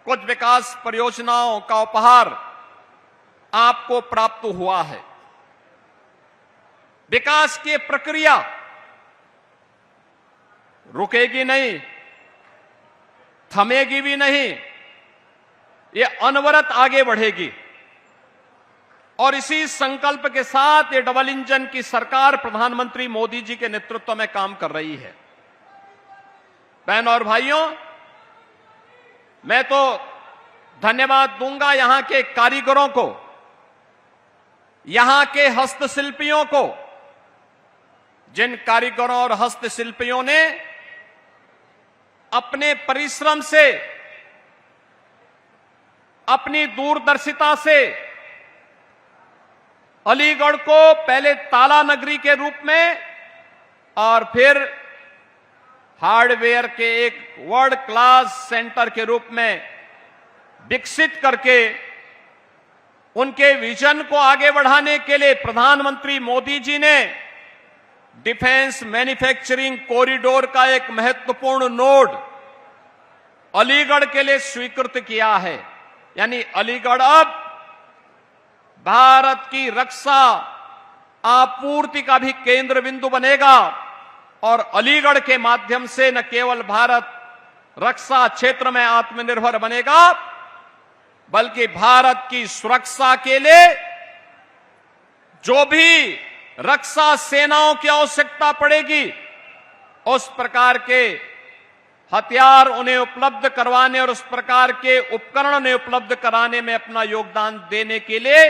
कुछ विकास परियोजनाओं का उपहार आपको प्राप्त हुआ है। विकास की प्रक्रिया रुकेगी नहीं, थमेगी भी नहीं, ये अनवरत आगे बढ़ेगी। और इसी संकल्प के साथ ये डबल इंजन की सरकार प्रधानमंत्री मोदी जी के नेतृत्व में काम कर रही है। बहनों और भाइयों, मैं तो धन्यवाद दूंगा यहां के कारीगरों को, यहां के हस्तशिल्पियों को, जिन कारीगरों और हस्तशिल्पियों ने अपने परिश्रम से, अपनी दूरदर्शिता से अलीगढ़ को पहले ताला नगरी के रूप में और फिर हार्डवेयर के एक वर्ल्ड क्लास सेंटर के रूप में विकसित करके उनके विजन को आगे बढ़ाने के लिए प्रधानमंत्री मोदी जी ने डिफेंस मैन्युफैक्चरिंग कॉरिडोर का एक महत्वपूर्ण नोड अलीगढ़ के लिए स्वीकृत किया है। यानी अलीगढ़ अब भारत की रक्षा आपूर्ति का भी केंद्र बिंदु बनेगा और अलीगढ़ के माध्यम से न केवल भारत रक्षा क्षेत्र में आत्मनिर्भर बनेगा, बल्कि भारत की सुरक्षा के लिए जो भी रक्षा सेनाओं की आवश्यकता पड़ेगी, उस प्रकार के हथियार उन्हें उपलब्ध करवाने और उस प्रकार के उपकरण उन्हें उपलब्ध कराने में अपना योगदान देने के लिए,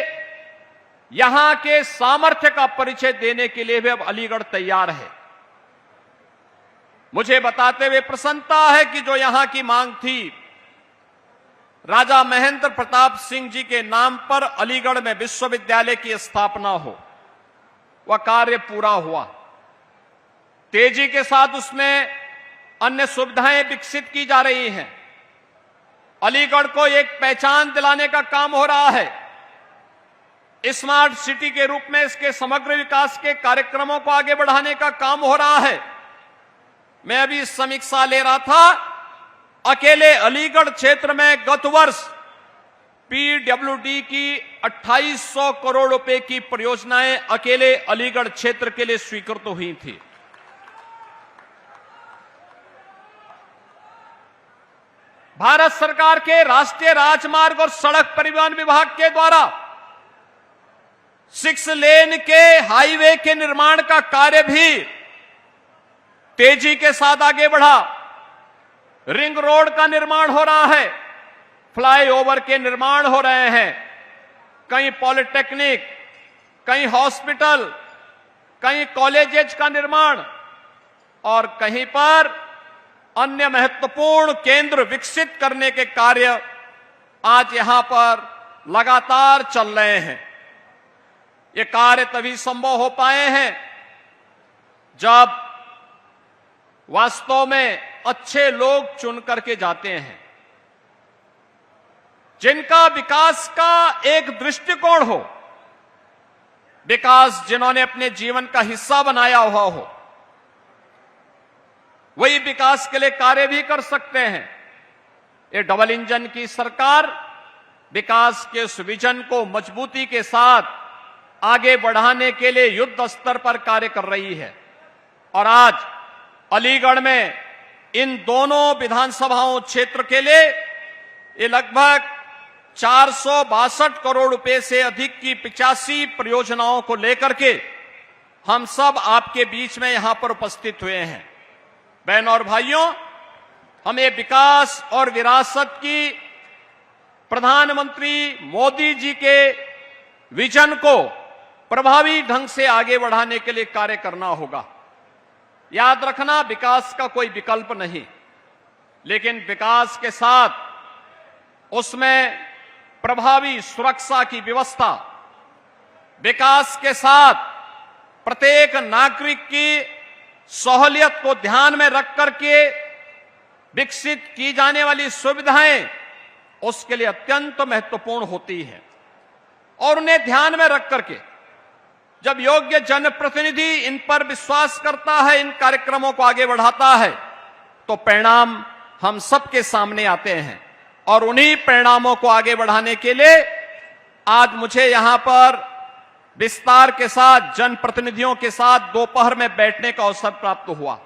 यहां के सामर्थ्य का परिचय देने के लिए भी अब अलीगढ़ तैयार है। मुझे बताते हुए प्रसन्नता है कि जो यहां की मांग थी, राजा महेंद्र प्रताप सिंह जी के नाम पर अलीगढ़ में विश्वविद्यालय की स्थापना हो, वह कार्य पूरा हुआ। तेजी के साथ उसमें अन्य सुविधाएं विकसित की जा रही हैं। अलीगढ़ को एक पहचान दिलाने का काम हो रहा है। स्मार्ट सिटी के रूप में इसके समग्र विकास के कार्यक्रमों को आगे बढ़ाने का काम हो रहा है। मैं अभी समीक्षा ले रहा था, अकेले अलीगढ़ क्षेत्र में गत वर्ष पीडब्ल्यूडी की 2800 करोड़ रुपए की परियोजनाएं अकेले अलीगढ़ क्षेत्र के लिए स्वीकृत हुई थी। भारत सरकार के राष्ट्रीय राजमार्ग और सड़क परिवहन विभाग के द्वारा 6 लेन के हाईवे के निर्माण का कार्य भी तेजी के साथ आगे बढ़ा। रिंग रोड का निर्माण हो रहा है, फ्लाईओवर के निर्माण हो रहे हैं, कहीं पॉलिटेक्निक, कहीं हॉस्पिटल, कहीं कॉलेजेस का निर्माण और कहीं पर अन्य महत्वपूर्ण केंद्र विकसित करने के कार्य आज यहां पर लगातार चल रहे हैं। ये कार्य तभी संभव हो पाए हैं जब वास्तव में अच्छे लोग चुन करके जाते हैं, जिनका विकास का एक दृष्टिकोण हो, विकास जिन्होंने अपने जीवन का हिस्सा बनाया हुआ हो, वही विकास के लिए कार्य भी कर सकते हैं। ये डबल इंजन की सरकार विकास के उस विजन को मजबूती के साथ आगे बढ़ाने के लिए युद्ध स्तर पर कार्य कर रही है। और आज अलीगढ़ में इन दोनों विधानसभाओं क्षेत्र के लिए ये लगभग 462 करोड़ रुपए से अधिक की 85 परियोजनाओं को लेकर के हम सब आपके बीच में यहां पर उपस्थित हुए हैं। बहनों और भाइयों, हमें विकास और विरासत की प्रधानमंत्री मोदी जी के विजन को प्रभावी ढंग से आगे बढ़ाने के लिए कार्य करना होगा। याद रखना, विकास का कोई विकल्प नहीं, लेकिन विकास के साथ उसमें प्रभावी सुरक्षा की व्यवस्था, विकास के साथ प्रत्येक नागरिक की सहूलियत को ध्यान में रख करके विकसित की जाने वाली सुविधाएं उसके लिए अत्यंत महत्वपूर्ण होती है। और उन्हें ध्यान में रख करके जब योग्य जनप्रतिनिधि इन पर विश्वास करता है, इन कार्यक्रमों को आगे बढ़ाता है, तो परिणाम हम सबके सामने आते हैं। और उन्हीं परिणामों को आगे बढ़ाने के लिए आज मुझे यहां पर विस्तार के साथ जनप्रतिनिधियों के साथ दोपहर में बैठने का अवसर प्राप्त हुआ।